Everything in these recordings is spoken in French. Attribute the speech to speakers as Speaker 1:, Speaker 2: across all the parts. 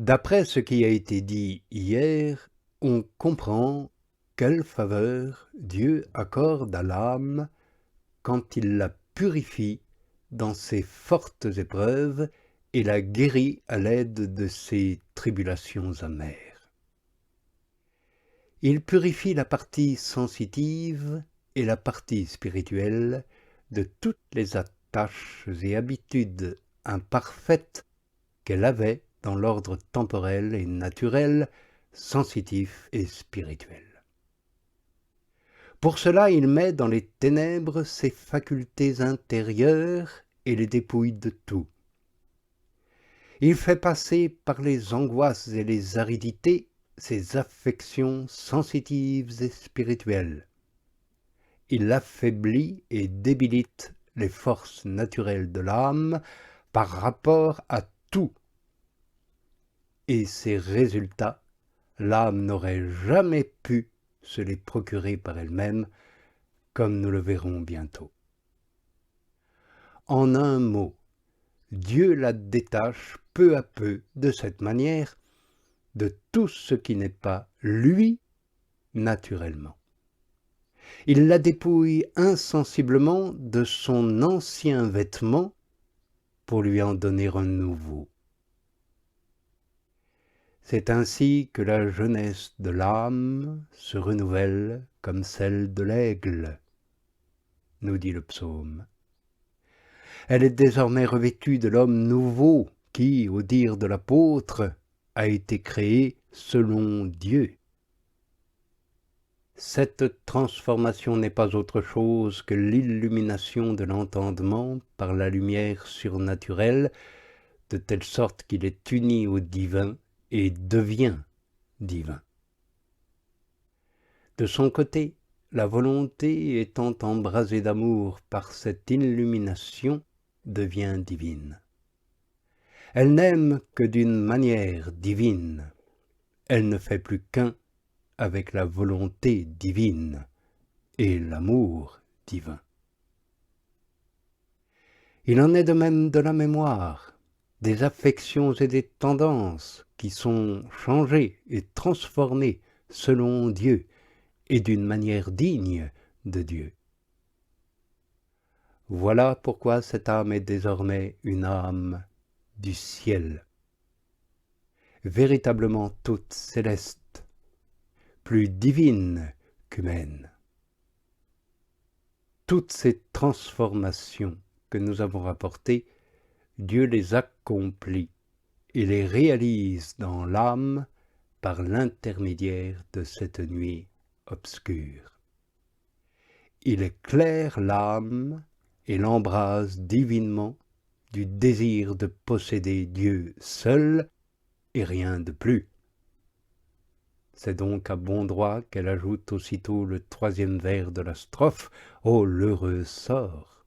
Speaker 1: D'après ce qui a été dit hier, on comprend quelle faveur Dieu accorde à l'âme quand il la purifie dans ses fortes épreuves et la guérit à l'aide de ses tribulations amères. Il purifie la partie sensitive et la partie spirituelle de toutes les attaches et habitudes imparfaites qu'elle avait dans l'ordre temporel et naturel, sensitif et spirituel. Pour cela, il met dans les ténèbres ses facultés intérieures et les dépouille de tout. Il fait passer par les angoisses et les aridités ses affections sensitives et spirituelles. Il affaiblit et débilite les forces naturelles de l'âme par rapport à tout. Et ces résultats, l'âme n'aurait jamais pu se les procurer par elle-même, comme nous le verrons bientôt. En un mot, Dieu la détache peu à peu de cette manière de tout ce qui n'est pas lui naturellement. Il la dépouille insensiblement de son ancien vêtement pour lui en donner un nouveau. C'est ainsi que la jeunesse de l'âme se renouvelle comme celle de l'aigle, nous dit le psaume. Elle est désormais revêtue de l'homme nouveau qui, au dire de l'apôtre, a été créé selon Dieu. Cette transformation n'est pas autre chose que l'illumination de l'entendement par la lumière surnaturelle, de telle sorte qu'il est uni au divin et devient divin. De son côté, la volonté étant embrasée d'amour par cette illumination devient divine. Elle n'aime que d'une manière divine. Elle ne fait plus qu'un avec la volonté divine et l'amour divin. Il en est de même de la mémoire, des affections et des tendances qui sont changées et transformées selon Dieu et d'une manière digne de Dieu. Voilà pourquoi cette âme est désormais une âme du ciel, véritablement toute céleste, plus divine qu'humaine. Toutes ces transformations que nous avons rapportées, Dieu les accomplit et les réalise dans l'âme par l'intermédiaire de cette nuit obscure. Il éclaire l'âme et l'embrase divinement du désir de posséder Dieu seul et rien de plus. C'est donc à bon droit qu'elle ajoute aussitôt le troisième vers de la strophe « Ô l'heureux sort !»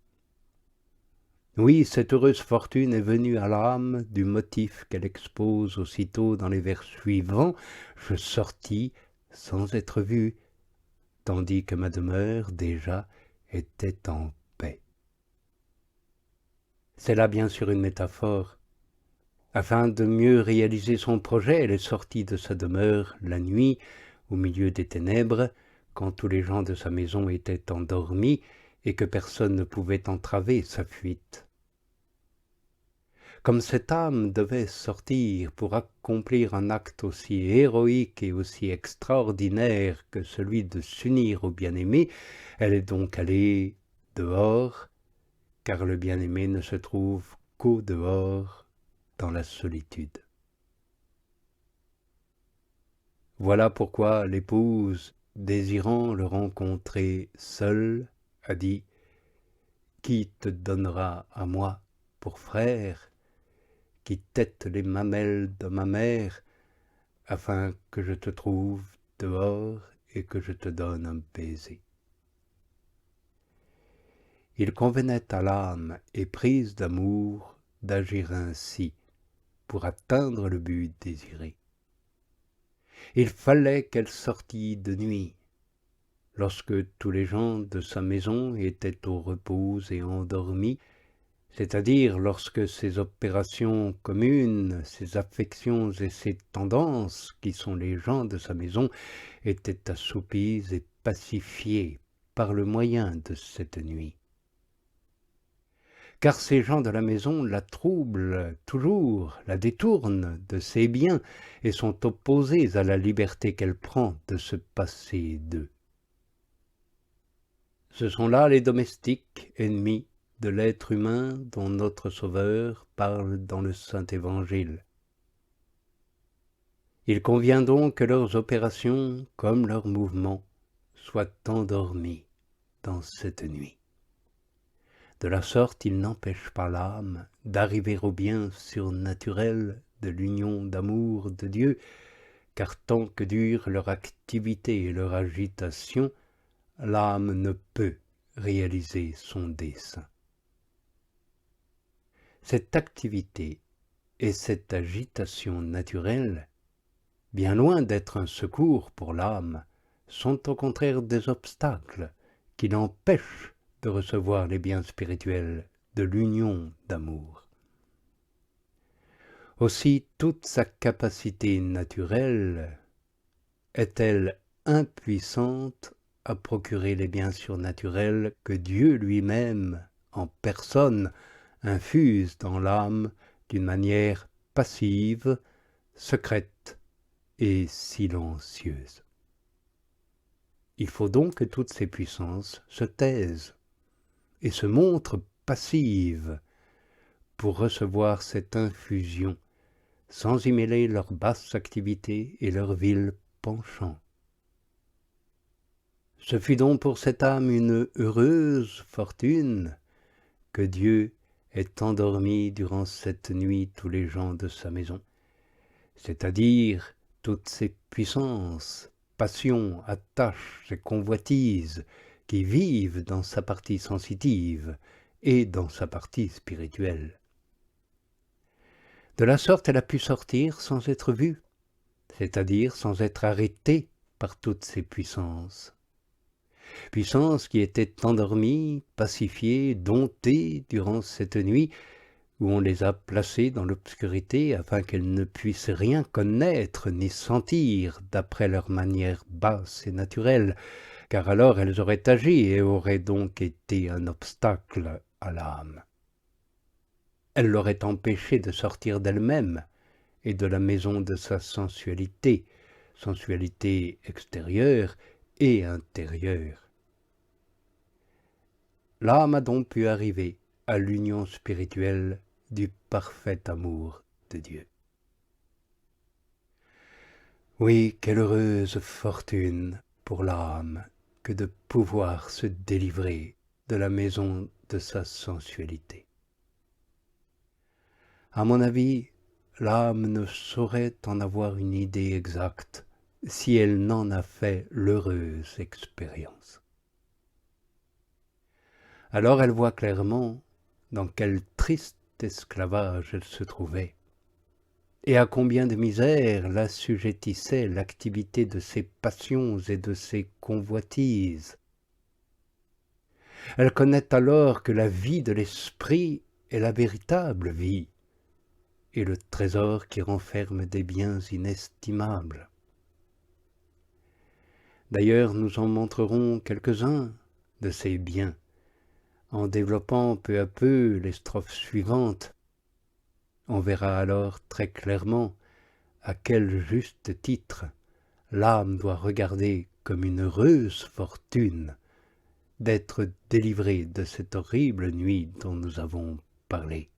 Speaker 1: Oui, cette heureuse fortune est venue à l'âme du motif qu'elle expose aussitôt dans les vers suivants « Je sortis sans être vu, tandis que ma demeure déjà était en paix. » C'est là bien sûr une métaphore. Afin de mieux réaliser son projet, elle est sortie de sa demeure la nuit, au milieu des ténèbres, quand tous les gens de sa maison étaient endormis et que personne ne pouvait entraver sa fuite. Comme cette âme devait sortir pour accomplir un acte aussi héroïque et aussi extraordinaire que celui de s'unir au bien-aimé, elle est donc allée dehors, car le bien-aimé ne se trouve qu'au dehors, dans la solitude. Voilà pourquoi l'épouse, désirant le rencontrer seul, a dit « Qui te donnera à moi pour frère, qui tette les mamelles de ma mère, afin que je te trouve dehors et que je te donne un baiser. » Il convenait à l'âme éprise d'amour d'agir ainsi pour atteindre le but désiré. Il fallait qu'elle sortît de nuit, lorsque tous les gens de sa maison étaient au repos et endormis, c'est-à-dire lorsque ces opérations communes, ces affections et ces tendances, qui sont les gens de sa maison, étaient assoupies et pacifiées par le moyen de cette nuit. Car ces gens de la maison la troublent toujours, la détournent de ses biens et sont opposés à la liberté qu'elle prend de se passer d'eux. Ce sont là les domestiques ennemis de l'être humain dont notre Sauveur parle dans le Saint-Évangile. Il convient donc que leurs opérations, comme leurs mouvements, soient endormis dans cette nuit. De la sorte, ils n'empêchent pas l'âme d'arriver au bien surnaturel de l'union d'amour de Dieu, car tant que dure leur activité et leur agitation, l'âme ne peut réaliser son dessein. Cette activité et cette agitation naturelle, bien loin d'être un secours pour l'âme, sont au contraire des obstacles qui l'empêchent de recevoir les biens spirituels de l'union d'amour. Aussi, toute sa capacité naturelle est-elle impuissante à procurer les biens surnaturels que Dieu lui-même, en personne, infuse dans l'âme d'une manière passive, secrète et silencieuse. Il faut donc que toutes ces puissances se taisent et se montrent passives pour recevoir cette infusion, sans y mêler leur basse activité et leur vil penchant. Ce fut donc pour cette âme une heureuse fortune que Dieu ait endormi durant cette nuit tous les gens de sa maison, c'est-à-dire toutes ces puissances, passions, attaches et convoitises qui vivent dans sa partie sensitive et dans sa partie spirituelle. De la sorte, elle a pu sortir sans être vue, c'est-à-dire sans être arrêtée par toutes ces puissances. Puissances qui étaient endormies, pacifiées, domptées durant cette nuit où on les a placées dans l'obscurité afin qu'elles ne puissent rien connaître ni sentir d'après leur manière basse et naturelle, car alors elles auraient agi et auraient donc été un obstacle à l'âme. Elles l'auraient empêchée de sortir d'elle-même et de la maison de sa sensualité, sensualité extérieure et intérieure. L'âme a donc pu arriver à l'union spirituelle du parfait amour de Dieu. Oui, quelle heureuse fortune pour l'âme que de pouvoir se délivrer de la maison de sa sensualité. À mon avis, l'âme ne saurait en avoir une idée exacte si elle n'en a fait l'heureuse expérience. Alors elle voit clairement dans quel triste esclavage elle se trouvait, et à combien de misère l'assujettissait l'activité de ses passions et de ses convoitises. Elle connaît alors que la vie de l'esprit est la véritable vie, et le trésor qui renferme des biens inestimables. D'ailleurs, nous en montrerons quelques-uns de ces biens, en développant peu à peu les strophes suivantes. On verra alors très clairement à quel juste titre l'âme doit regarder comme une heureuse fortune d'être délivrée de cette horrible nuit dont nous avons parlé.